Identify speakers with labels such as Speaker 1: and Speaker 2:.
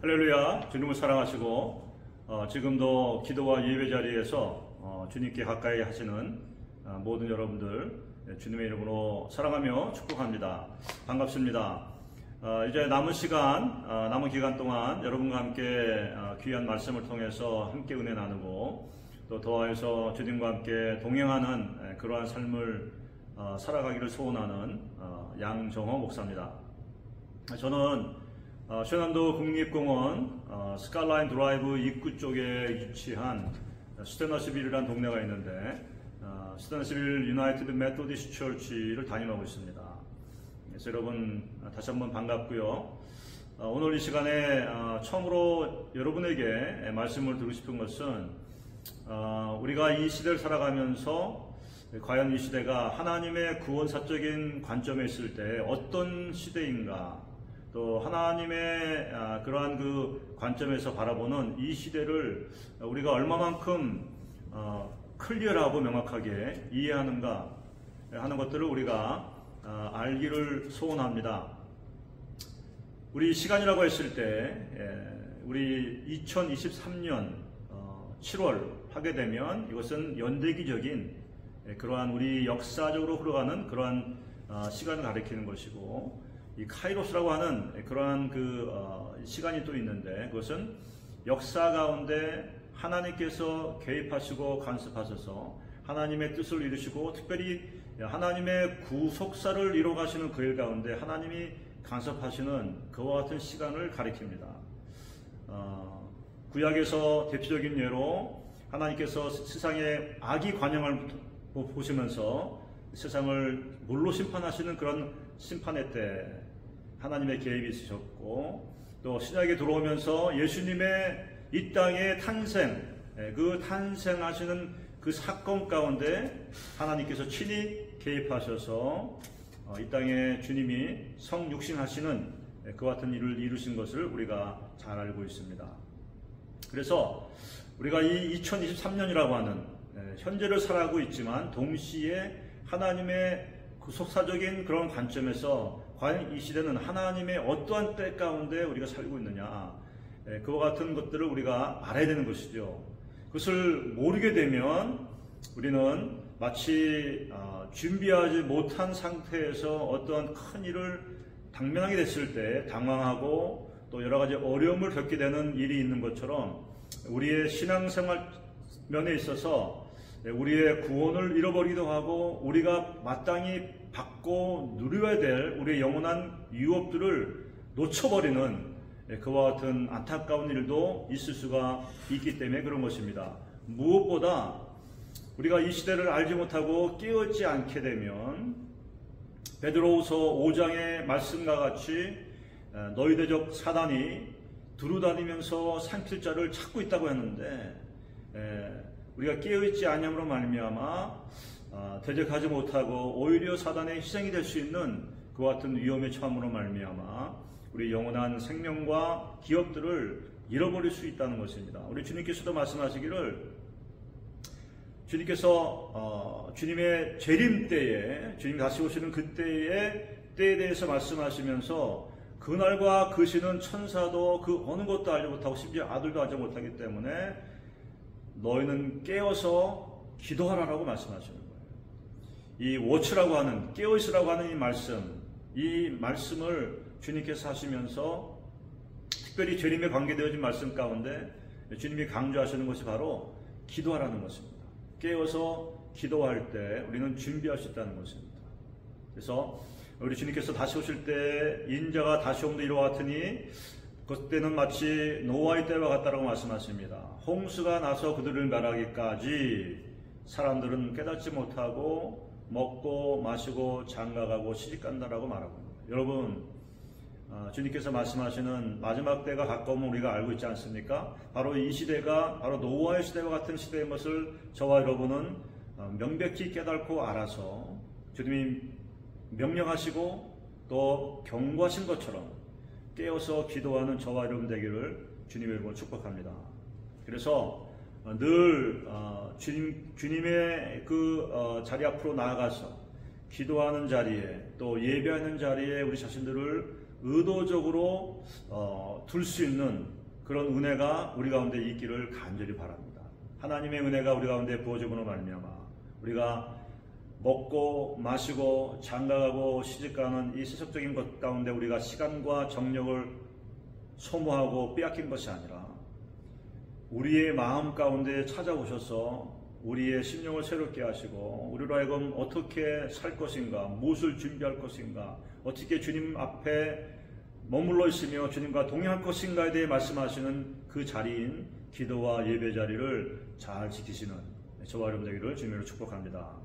Speaker 1: 할렐루야. 주님을 사랑하시고 지금도 기도와 예배 자리에서 주님께 가까이 하시는 모든 여러분들 주님의 이름으로 사랑하며 축복합니다. 반갑습니다. 이제 남은 시간, 남은 기간 동안 여러분과 함께 귀한 말씀을 통해서 함께 은혜 나누고 또 더하여서 주님과 함께 동행하는 그러한 삶을 살아가기를 소원하는 양정호 목사입니다. 저는 쉐난도 국립공원 스칼라인 드라이브 입구 쪽에 위치한 스테너시빌이라는 동네가 있는데 스테너시빌 유나이티드 메토디스트 처치를 담임하고 있습니다. 그래서 여러분 다시 한번 반갑고요. 오늘 이 시간에 처음으로 여러분에게 말씀을 드리고 싶은 것은 우리가 이 시대를 살아가면서 과연 이 시대가 하나님의 구원사적인 관점에 있을 때 어떤 시대인가, 또 하나님의 그러한 그 관점에서 바라보는 이 시대를 우리가 얼마만큼 클리어하고 명확하게 이해하는가 하는 것들을 우리가 알기를 소원합니다. 우리 시간이라고 했을 때 우리 2023년 7월 하게 되면 이것은 연대기적인 그러한 우리 역사적으로 흘러가는 그러한 시간을 가리키는 것이고, 이 카이로스라고 하는 그러한 시간이 또 있는데 그것은 역사 가운데 하나님께서 개입하시고 간섭하셔서 하나님의 뜻을 이루시고 특별히 하나님의 구속사를 이루어가시는 그 일 가운데 하나님이 간섭하시는 그와 같은 시간을 가리킵니다. 구약에서 대표적인 예로 하나님께서 세상에 악이 관영을 보시면서 세상을 물로 심판하시는 그런 심판의 때 하나님의 개입이 있으셨고, 또 신약에 들어오면서 예수님의 이 땅의 탄생, 그 탄생하시는 그 사건 가운데 하나님께서 친히 개입하셔서 이 땅에 주님이 성육신하시는 그와 같은 일을 이루신 것을 우리가 잘 알고 있습니다. 그래서 우리가 이 2023년이라고 하는 현재를 살아가고 있지만 동시에 하나님의 구속사적인 그런 관점에서 과연 이 시대는 하나님의 어떠한 때 가운데 우리가 살고 있느냐, 그와 같은 것들을 우리가 알아야 되는 것이죠. 그것을 모르게 되면 우리는 마치 준비하지 못한 상태에서 어떠한 큰 일을 당면하게 됐을 때 당황하고 또 여러 가지 어려움을 겪게 되는 일이 있는 것처럼 우리의 신앙생활 면에 있어서 우리의 구원을 잃어버리기도 하고 우리가 마땅히 받고 누려야 될 우리의 영원한 유업들을 놓쳐버리는 그와 같은 안타까운 일도 있을 수가 있기 때문에 그런 것입니다. 무엇보다 우리가 이 시대를 알지 못하고 깨어있지 않게 되면 베드로후서 5장의 말씀과 같이 너희 대적 사단이 두루다니면서 삼킬 자를 찾고 있다고 했는데 우리가 깨어있지 않음으로 말미암아 대적하지 못하고 오히려 사단의 희생이 될 수 있는 그와 같은 위험에 처함으로 말미암아 우리 영원한 생명과 기업들을 잃어버릴 수 있다는 것입니다. 우리 주님께서도 말씀하시기를 주님께서 주님의 재림 때에 주님이 다시 오시는 그때의 때에 대해서 말씀하시면서 그날과 그 시는 천사도 그 어느 것도 알지 못하고 심지어 아들도 알지 못하기 때문에 너희는 깨어서 기도하라라고 말씀하시는 거예요. 이 워치라고 하는, 깨어있으라고 하는 이 말씀을 주님께서 하시면서 특별히 주님에 관계되어진 말씀 가운데 주님이 강조하시는 것이 바로 기도하라는 것입니다. 깨어서 기도할 때 우리는 준비할 수 있다는 것입니다. 그래서 우리 주님께서 다시 오실 때 인자가 다시 옴도 이와 같으니 그때는 마치 노아의 때와 같다라고 말씀하십니다. 홍수가 나서 그들을 멸하기까지 사람들은 깨닫지 못하고 먹고 마시고 장가가고 시집간다라고 말합니다. 여러분, 주님께서 말씀하시는 마지막 때가 가까우면 우리가 알고 있지 않습니까? 바로 이 시대가 바로 노아의 시대와 같은 시대인 것을 저와 여러분은 명백히 깨닫고 알아서 주님이 명령하시고 또 경고하신 것처럼 깨어서 기도하는 저와 여러분 되기를 주님의 이름으로 축복합니다. 그래서 늘 주님의 자리 앞으로 나아가서 기도하는 자리에 또 예배하는 자리에 우리 자신들을 의도적으로 둘 수 있는 그런 은혜가 우리 가운데 있기를 간절히 바랍니다. 하나님의 은혜가 우리 가운데 부어짐으로 말미암아 우리가 먹고 마시고 장가가고 시집가는 이 세속적인 것 가운데 우리가 시간과 정력을 소모하고 빼앗긴 것이 아니라 우리의 마음 가운데 찾아오셔서 우리의 심령을 새롭게 하시고 우리로 하여금 어떻게 살 것인가, 무엇을 준비할 것인가, 어떻게 주님 앞에 머물러 있으며 주님과 동행할 것인가에 대해 말씀하시는 그 자리인 기도와 예배 자리를 잘 지키시는 저와 여러분 되기를 주님으로 축복합니다.